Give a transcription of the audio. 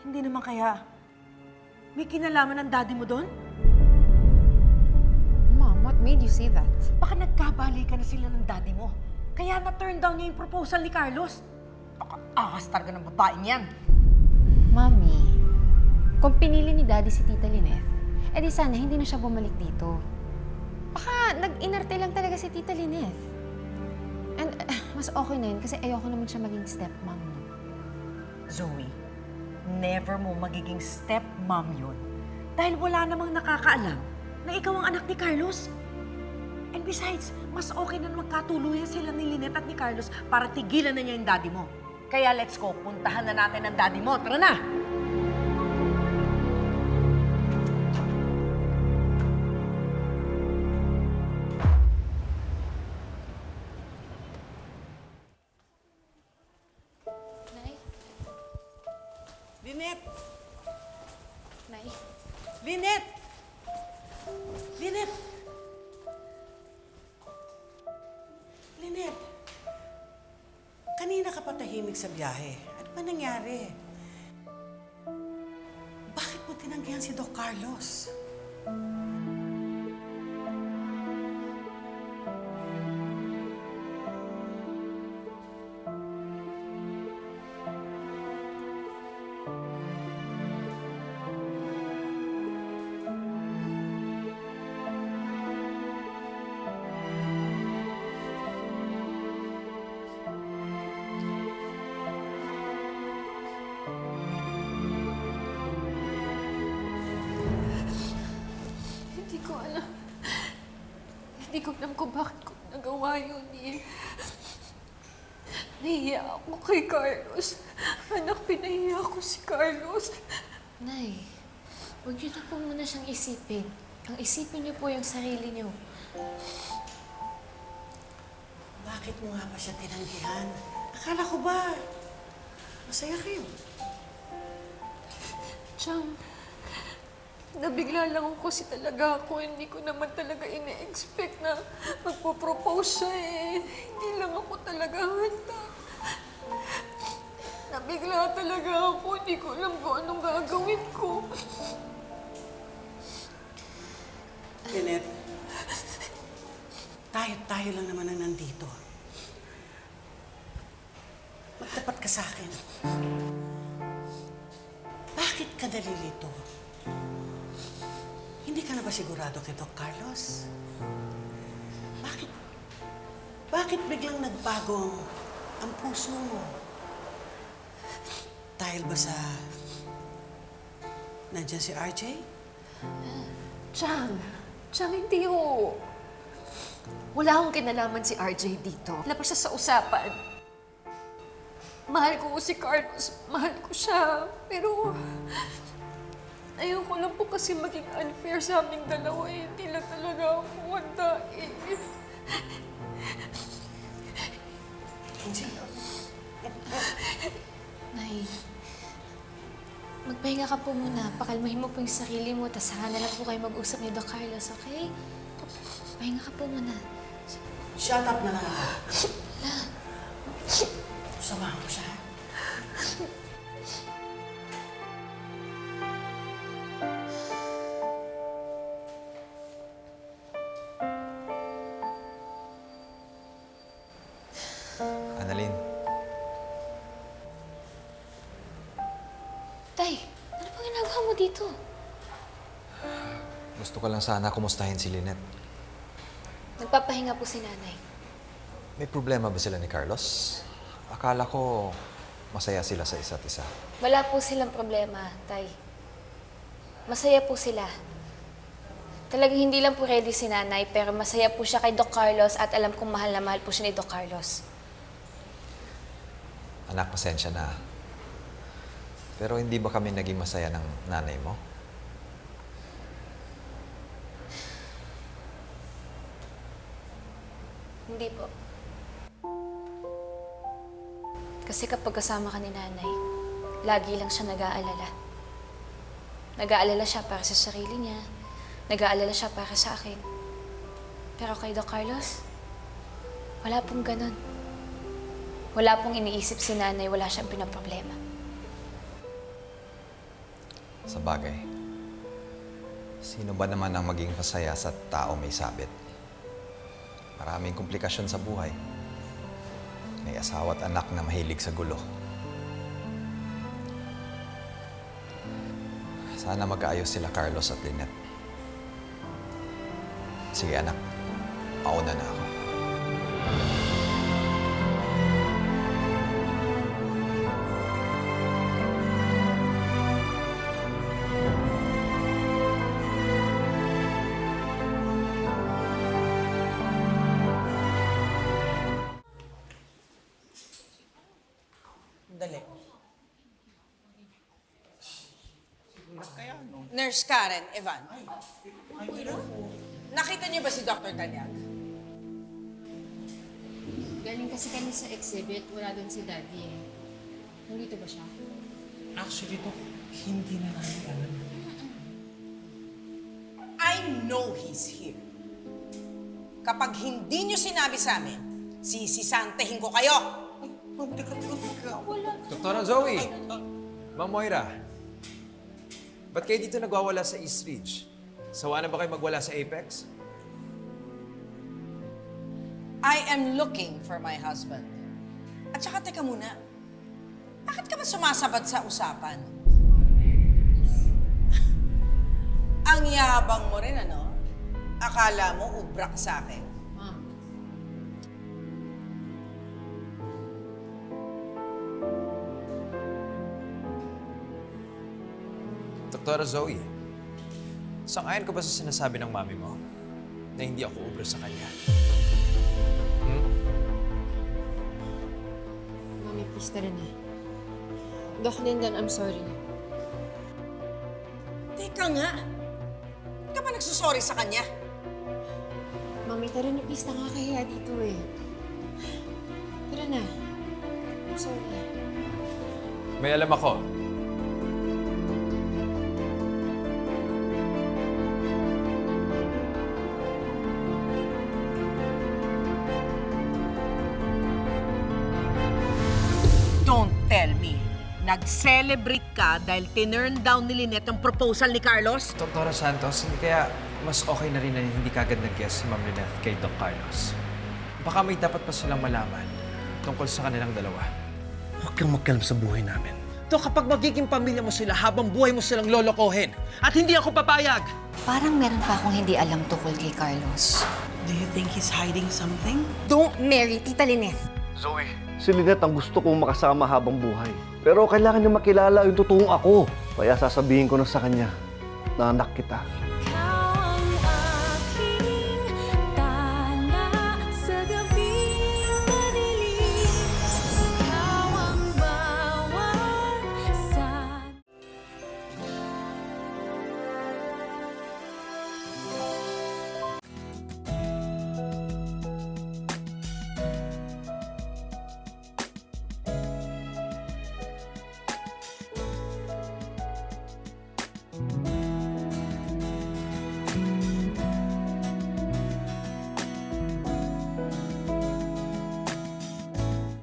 Hindi naman kaya may kinalaman ng daddy mo doon? Mom, what made you say that? Baka nagkabalikan na sila ng daddy mo. Kaya na-turn down niya yung proposal ni Carlos. Baka ahas talaga ng babaeng yan. Mami, kung pinili ni Daddy si Tita Lynette, edi sana hindi na siya bumalik dito. Baka nag-inarte lang talaga si Tita Lynette. And mas okay na yun kasi ayoko naman siya maging stepmom. No? Zoe, never mo magiging stepmom yun. Dahil wala namang nakakaalam na ikaw ang anak ni Carlos. And besides, mas okay na magkatuluyan sila ni Lynette at ni Carlos para tigilan na niya yung daddy mo. Kaya let's go, puntahan na natin ang daddy mo. Tara na! Nay? Lynette! Nay? Lynette! Lynette! Lynette, kanina ka pa tahimik sa biyahe. Ano ba nangyari? Bakit mo tinanggihan si Doc Carlos? Hindi ko alam. Hindi ko alam kung bakit ko nagawa yun eh. Nahiya ako kay Carlos. Anak, pinahiya ko si Carlos. Nay, huwag niyo na po muna siyang isipin. Ang isipin niyo po yung sarili niyo. Bakit mo nga ba siya tinanggihan? Akala ko ba masaya kayo? Chang, nabigla lang ako kasi talaga ako. Hindi ko naman talaga ina-expect na magpo-propose siya eh. Hindi lang ako talaga handa. Nabigla talaga ako. Hindi ko alam kung anong gagawin ko. Lynette, tayo lang naman ang nandito. Magtapat ka sa akin. Bakit ka nalilito? Hindi ka na ba sigurado kay Doc Carlos? Bakit biglang nagbago ang puso mo? Dahil ba sa nandyan si RJ? Chang, hindi ho. Wala akong kinalaman si RJ dito. Labas siya sa usapan. Mahal ko si Carlos. Mahal ko siya. Pero ayoko lang po kasi maging unfair sa aming dalawa eh. Hindi lang talaga ako handa eh. Nay, magpahinga ka po muna. Pakalmahin mo po yung sarili mo, tas saka na lang po kayo mag-usap ni Doc Carlos, okay? Pahinga ka po muna. Shut up na lang ako. Samahan ko siya. Annalyn, Tay, ano pong ginagawa mo dito? gusto ko lang sana kumustahin si Lynette. Nagpapahinga po si nanay. May problema ba sila ni Carlos? Akala ko masaya sila sa isa't isa. Wala po silang problema, Tay. Masaya po sila. Talagang hindi lang po ready si nanay, pero masaya po siya kay Doc Carlos at alam kong mahal na mahal po siya ni Doc Carlos. Anak, pasensya na. Pero hindi ba kami naging masaya ng nanay mo? Hindi po. Kasi kapag kasama ka ni nanay, lagi lang siya nag-aalala. Nag-aalala siya para sa sarili niya. Nag-aalala siya para sa akin. Pero kay Doc Carlos, wala pong ganun. Wala pong iniisip si nanay, wala siyang pinaproblema. Sa bagay, sino ba naman ang maging masaya sa tao may sabit? Maraming komplikasyon sa buhay. May asawa at anak na mahilig sa gulo. Sana magkaayos sila Carlos at Lynette. Sige anak, pauna na ako. Dali. Nurse Karen, Evan. Nakita niyo ba si Dr. Tanyag? Galing kasi kami sa exhibit, wala doon si Daddy eh. Nandito ba siya? Actually, Dok, hindi na namin alam. I know he's here. Kapag hindi niyo sinabi sa amin, sisisantehin ko kayo. Doktora Zoe! Ma'am Moira, ba't kayo dito nagwawala sa East Ridge? Sawa na ba kayo magwala sa Apex? I am looking for my husband. At saka, teka muna. Bakit ka ba sumasabat sa usapan? Ang yabang mo rin, ano? Akala mo ubrak sa akin. Ma'am. Doktora Zoe, sang-ayon ka ba sa sinasabi ng mami mo na hindi ako ubra sa kanya? Mami, please tara na. Doc Lindan, I'm sorry. Teka nga. Ba't ka ba nagsusorry sa kanya? Mami, tara na please, nakakahiya dito eh. Tara na. I'm sorry. May alam ako. Don't tell me. Nag-celebrate ka dahil tinurn down ni Lynette ang proposal ni Carlos? Doktora Santos, hindi kaya mas okay na rin na hindi kagad nag-guess si Ma'am Lynette kay Doc Carlos. Baka may dapat pa silang malaman tungkol sa kanilang dalawa. Huwag kang magkalam sa buhay namin. To, kapag magiging pamilya mo sila, habang buhay mo silang lolokohin. At hindi ako papayag. Parang meron pa akong hindi alam tungkol kay Carlos. Do you think he's hiding something? Don't marry Tita Lynette. Zoe, si Lynette ang gusto kong makasama habang buhay. Pero kailangan niya makilala yung totoong ako. Kaya sasabihin ko na sa kanya na anak kita.